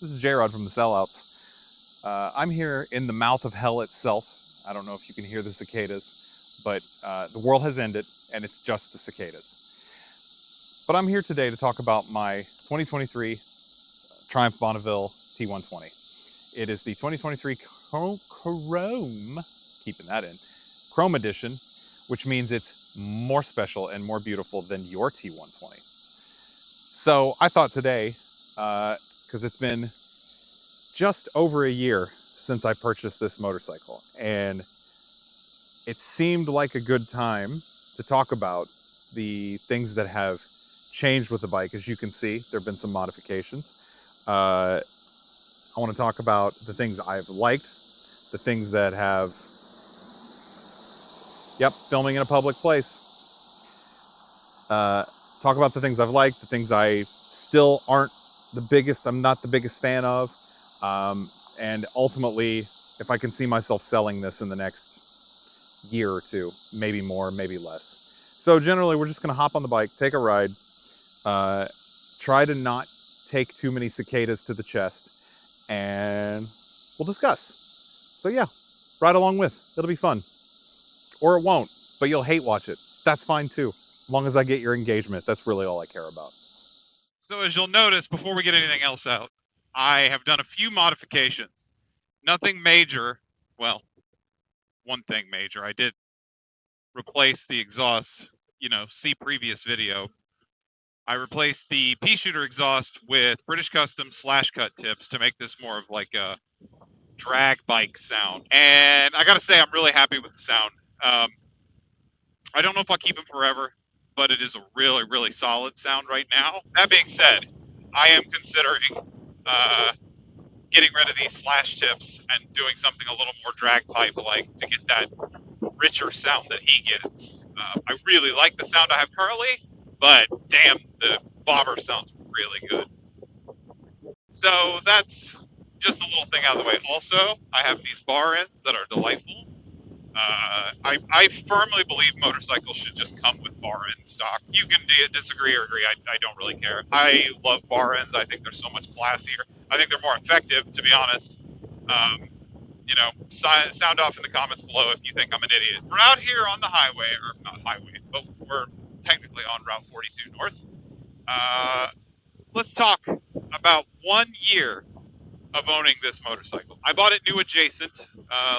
This is Jrod from the Sellouts. I'm here in the mouth of hell itself. I don't know if you can hear the cicadas, but the world has ended and it's just the cicadas. But I'm here today to talk about my 2023 Triumph Bonneville T120. It is the 2023 Chrome, keeping that in, Chrome edition, which means it's more special and more beautiful than your T120. So I thought today, because it's been just over a year since I purchased this motorcycle, and it seemed like a good time to talk about the things that have changed with the bike. As you can see, there have been some modifications. I want to talk about the things I've liked, the things that have, filming in a public place. Talk about the things I've liked, the things I still aren't I'm not the biggest fan of. And ultimately, if I can see myself selling this in the next year or two, maybe more, maybe less. So generally, we're just gonna hop on the bike, take a ride, try to not take too many cicadas to the chest, and we'll discuss. So yeah, ride along with, it'll be fun. Or it won't, but you'll hate watch it. That's fine too, as long as I get your engagement. That's really all I care about. So as you'll notice, before we get anything else out, I have done a few modifications. Nothing major. Well, one thing major. I did replace the exhaust, see previous video. I replaced the pea shooter exhaust with British Custom slash cut tips to make this more of like a drag bike sound. And I gotta say, I'm really happy with the sound. I don't know if I'll keep them forever, but it is a really, really solid sound right now. That being said, I am considering getting rid of these slash tips and doing something a little more drag pipe like to get that richer sound that he gets. I really like the sound I have currently, but damn, the bobber sounds really good. So that's just a little thing out of the way. Also, I have these bar ends that are delightful. I firmly believe motorcycles should just come with bar end stock. You can disagree or agree. I don't really care. I love bar ends. I think they're so much classier. I think they're more effective, to be honest. Sound off in the comments below if you think I'm an idiot. We're out here on the highway, or not highway, but we're technically on Route 42 North. Let's talk about 1 year of owning this motorcycle. I bought it new adjacent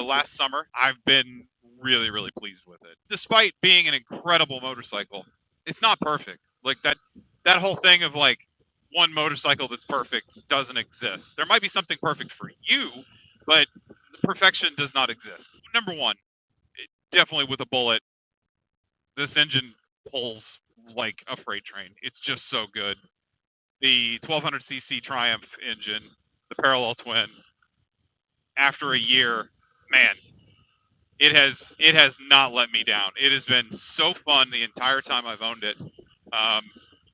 last summer. I've been really, really pleased with it. Despite being an incredible motorcycle, it's not perfect. Like that whole thing of like one motorcycle that's perfect doesn't exist. There might be something perfect for you, but perfection does not exist. Number one, definitely with a bullet, this engine pulls like a freight train. It's just so good. The 1200cc Triumph engine, the parallel twin, after a year, man, it has not let me down. It has been so fun the entire time I've owned it. And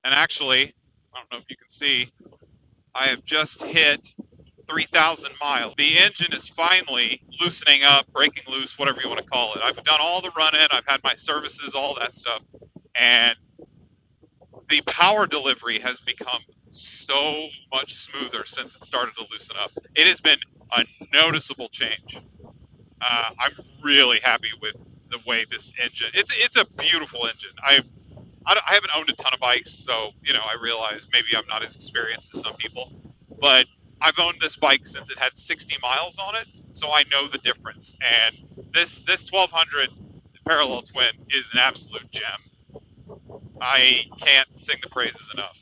actually, I don't know if you can see, I have just hit 3,000 miles. The engine is finally loosening up, breaking loose, whatever you want to call it. I've done all the run-in, I've had my services, all that stuff, and the power delivery has become so much smoother since it started to loosen up. It has been a noticeable change. I'm really happy with the way this engine. It's a beautiful engine. I haven't owned a ton of bikes, so I realize maybe I'm not as experienced as some people, but I've owned this bike since it had 60 miles on it, so I know the difference. And this 1200 parallel twin is an absolute gem. I can't sing the praises enough.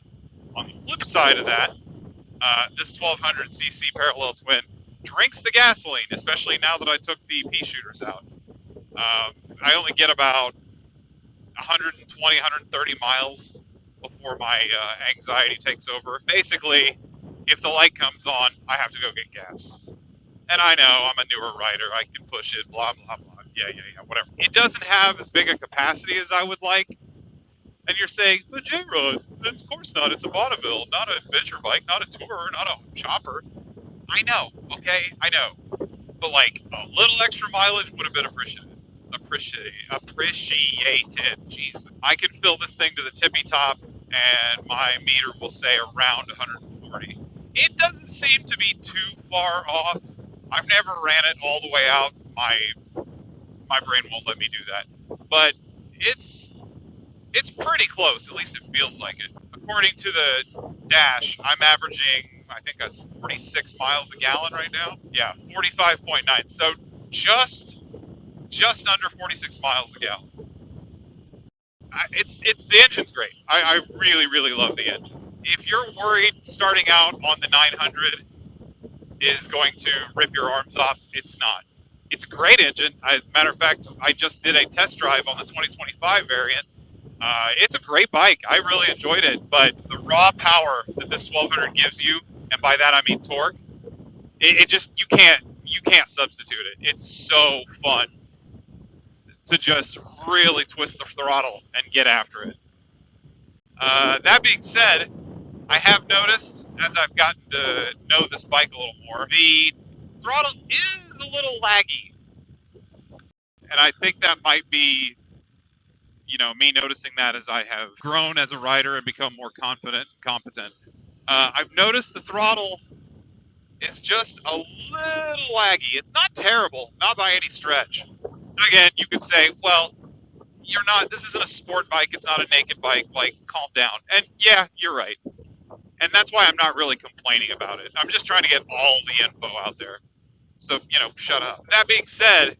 On the flip side of that, this 1200cc parallel twin drinks the gasoline, especially now that I took the pea shooters out. I only get about 120, 130 miles before my anxiety takes over. Basically, if the light comes on, I have to go get gas. And I know I'm a newer rider. I can push it, blah, blah, blah. Yeah, whatever. It doesn't have as big a capacity as I would like. And you're saying, but Jrod, of course not. It's a Bonneville, not an adventure bike, not a tourer, not a chopper. I know, okay? I know. But like a little extra mileage would have been appreciated. Jeez. I can fill this thing to the tippy top and my meter will say around 140. It doesn't seem to be too far off. I've never ran it all the way out. My brain won't let me do that. But it's pretty close. At least it feels like it. According to the dash, I'm averaging, I think that's 46 miles a gallon right now. Yeah, 45.9. So just under 46 miles a gallon. It's the engine's great. I really love the engine. If you're worried starting out on the 900 is going to rip your arms off, it's not. It's a great engine. As a matter of fact, I just did a test drive on the 2025 variant. It's a great bike. I really enjoyed it, but the raw power that this 1200 gives you, and by that I mean torque, it just you can't substitute it. It's so fun to just really twist the throttle and get after it. That being said, I have noticed as I've gotten to know this bike a little more, the throttle is a little laggy, and I think that might be, me noticing that as I have grown as a rider and become more confident and competent. I've noticed the throttle is just a little laggy. It's not terrible, not by any stretch. Again, you could say, well, you're not. This isn't a sport bike. It's not a naked bike. Like, calm down. And yeah, you're right. And that's why I'm not really complaining about it. I'm just trying to get all the info out there. So, shut up. That being said,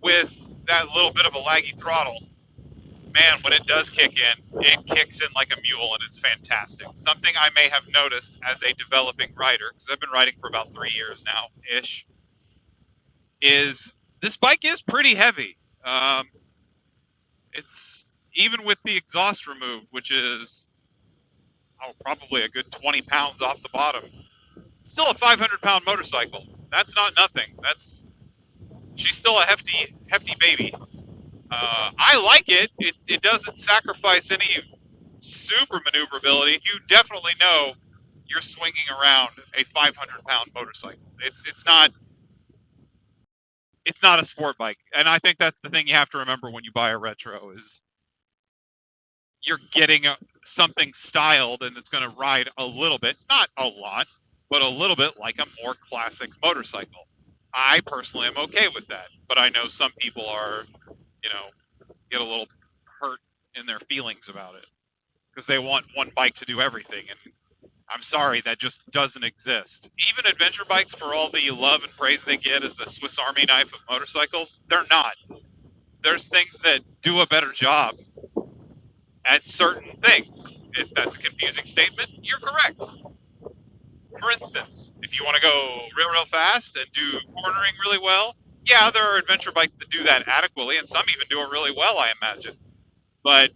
with that little bit of a laggy throttle, man, when it does kick in, it kicks in like a mule and it's fantastic. Something I may have noticed as a developing rider, because I've been riding for about 3 years now ish, is this bike is pretty heavy. It's even with the exhaust removed, which is probably a good 20 pounds off the bottom. Still a 500-pound motorcycle. That's not nothing. She's still a hefty baby. I like it. It doesn't sacrifice any super maneuverability. You definitely know you're swinging around a 500-pound motorcycle. It's not a sport bike, and I think that's the thing you have to remember when you buy a retro is you're getting something styled and it's going to ride a little bit, not a lot, but a little bit like a more classic motorcycle. I personally am okay with that, but I know some people are, get a little hurt in their feelings about it because they want one bike to do everything, and I'm sorry, that just doesn't exist. Even adventure bikes, for all the love and praise they get as the Swiss Army knife of motorcycles, they're not. There's things that do a better job at certain things. If that's a confusing statement, you're correct. For instance, if you want to go real fast and do cornering really well, yeah, there are adventure bikes that do that adequately, and some even do it really well, I imagine. But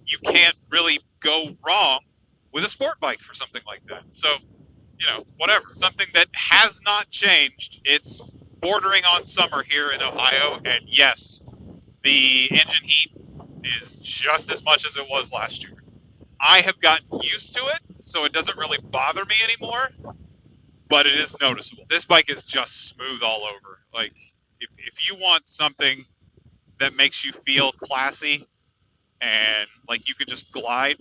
you can't really go wrong with a sport bike for something like that. So, whatever. Something that has not changed. It's bordering on summer here in Ohio, and yes, the engine heat is just as much as it was last year. I have gotten used to it, so it doesn't really bother me anymore, but it is noticeable. This bike is just smooth all over. Like, if you want something that makes you feel classy and like you could just glide,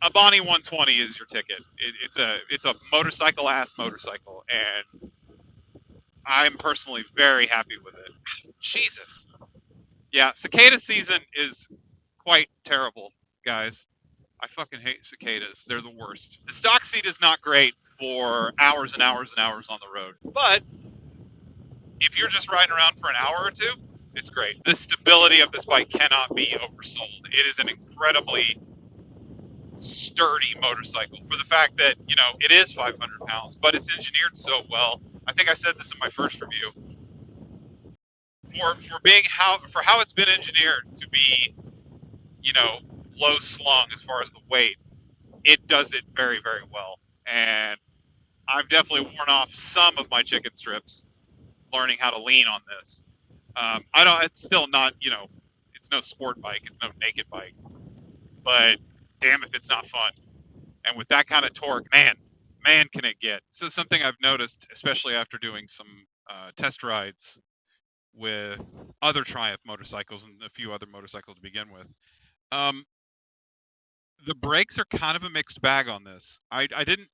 a Bonnie 120 is your ticket. It's a motorcycle ass motorcycle, and I'm personally very happy with it. Jesus, yeah, cicada season is quite terrible, guys. I fucking hate cicadas. They're the worst. The stock seat is not great for hours and hours and hours on the road, but if you're just riding around for an hour or two, it's great. The stability of this bike cannot be oversold. It is an incredibly sturdy motorcycle for the fact that, it is 500 pounds, but it's engineered so well. I think I said this in my first review. For how it's been engineered to be, low slung as far as the weight, it does it very, very well. And I've definitely worn off some of my chicken strips learning how to lean on this. I don't. It's still not. It's no sport bike. It's no naked bike. But damn, if it's not fun. And with that kind of torque, man, can it get. So something I've noticed, especially after doing some test rides with other Triumph motorcycles and a few other motorcycles to begin with, um, the brakes are kind of a mixed bag on this. I didn't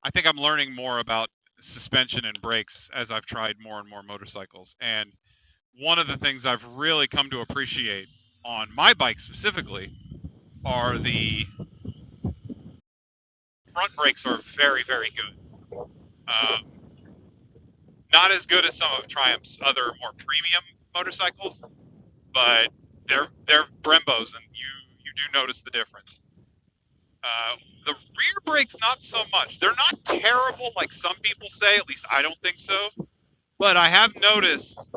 I think I'm learning more about suspension and brakes as I've tried more and more motorcycles. And one of the things I've really come to appreciate on my bike specifically are the front brakes are very, very good. Not as good as some of Triumph's other more premium motorcycles, but they're Brembos, and you do notice the difference. The rear brakes, not so much. They're not terrible like some people say. At least I don't think so. But I have noticed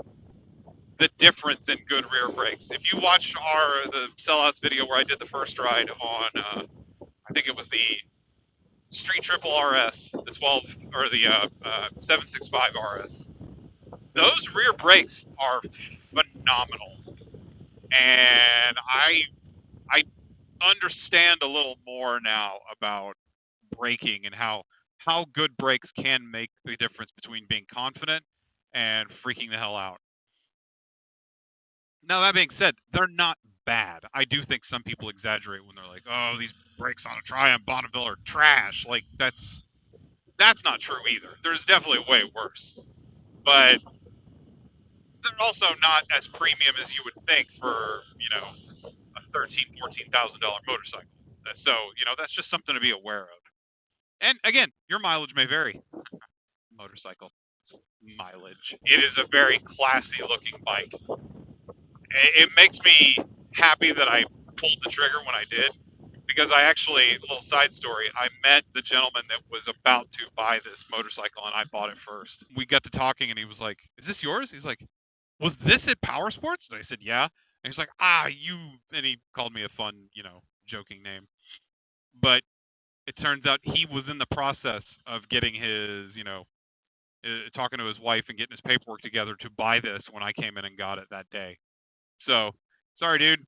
the difference in good rear brakes. If you watch the sellouts video where I did the first ride on, I think it was the Street Triple RS, the 12 or the 765 RS. Those rear brakes are phenomenal, and I understand a little more now about braking and how good brakes can make the difference between being confident and freaking the hell out. Now, that being said, they're not bad. I do think some people exaggerate when they're like, "Oh, these brakes on a Triumph Bonneville are trash." Like that's not true either. There's definitely way worse, but they're also not as premium as you would think for a $13,000-$14,000 motorcycle. So that's just something to be aware of. And again, your mileage may vary. Motorcycle mileage. It is a very classy looking bike. It makes me happy that I pulled the trigger when I did, because I actually, a little side story, I met the gentleman that was about to buy this motorcycle and I bought it first. We got to talking and he was like, "Is this yours?" He's like, "Was this at Power Sports?" And I said, "Yeah." And he's like, "You," and he called me a fun, joking name. But it turns out he was in the process of getting his, talking to his wife and getting his paperwork together to buy this when I came in and got it that day. So, sorry, dude.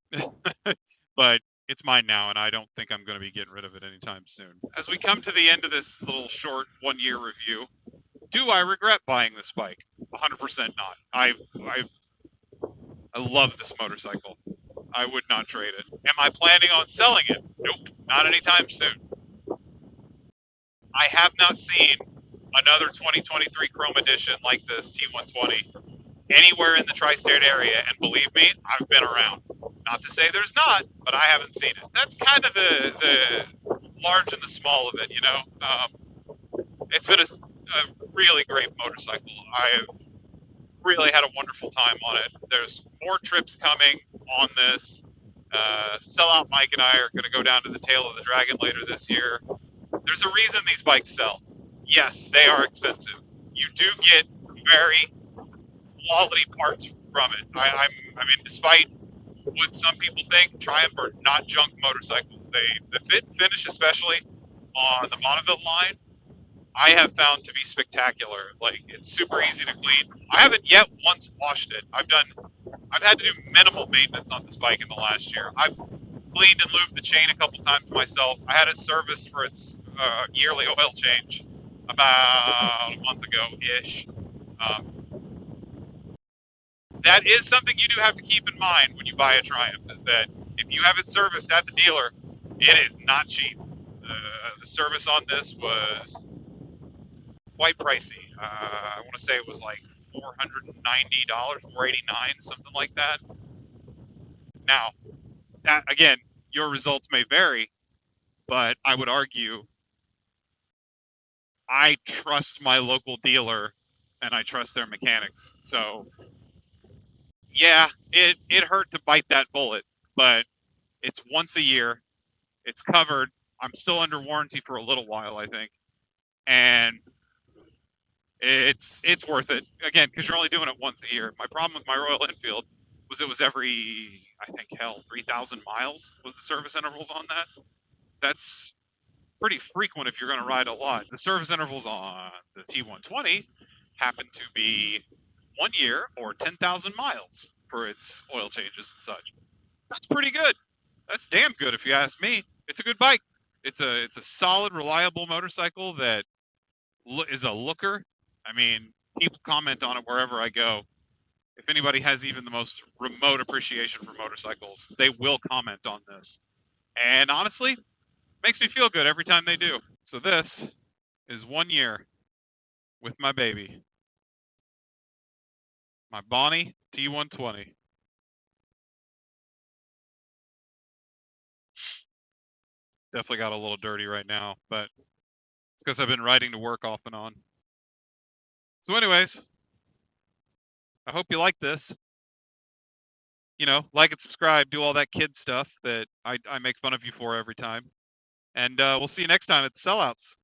But it's mine now, and I don't think I'm going to be getting rid of it anytime soon. As we come to the end of this little short 1-year review, do I regret buying this bike? 100% not. I love this motorcycle. I would not trade it. Am I planning on selling it? Nope, not anytime soon. I have not seen another 2023 Chrome Edition like this T120 anywhere in the tri-state area, and believe me, I've been around. Not to say there's not, but I haven't seen it. That's kind of the large and the small of it, It's been a really great motorcycle. I have really had a wonderful time on it. There's more trips coming on this. Sellout Mike and I are going to go down to the Tail of the Dragon later this year. There's a reason these bikes sell. Yes, they are expensive. You do get very quality parts from it. I mean, despite what some people think, Triumph are not junk motorcycles. The fit and finish, especially on the Bonneville line, I have found to be spectacular. Like, it's super easy to clean. I haven't yet once washed it. I've had to do minimal maintenance on this bike in the last year. I've cleaned and lubed the chain a couple times myself. I had it serviced for its yearly oil change about a month ago ish. Um, that is something you do have to keep in mind when you buy a Triumph, is that if you have it serviced at the dealer, it is not cheap. The service on this was quite pricey. I want to say it was like $490, $489, something like that. Now, that again, your results may vary, but I would argue I trust my local dealer and I trust their mechanics. So, yeah, it hurt to bite that bullet, but it's once a year. It's covered. I'm still under warranty for a little while, I think, and it's worth it again because you're only doing it once a year. My problem with my Royal Enfield was it was every, I think, 3,000 miles was the service intervals on that. That's pretty frequent if you're going to ride a lot. The service intervals on the T120 happen to be 1 year or 10,000 miles for its oil changes and such. That's pretty good. That's damn good if you ask me. It's a good bike. It's a solid, reliable motorcycle that is a looker. I mean, people comment on it wherever I go. If anybody has even the most remote appreciation for motorcycles, they will comment on this. And honestly, makes me feel good every time they do. So this is 1 year with my baby. My Bonnie T120. Definitely got a little dirty right now, but it's because I've been riding to work off and on. So anyways, I hope you like this. You know, like and subscribe, do all that kid stuff that I make fun of you for every time. And we'll see you next time at the Sellouts.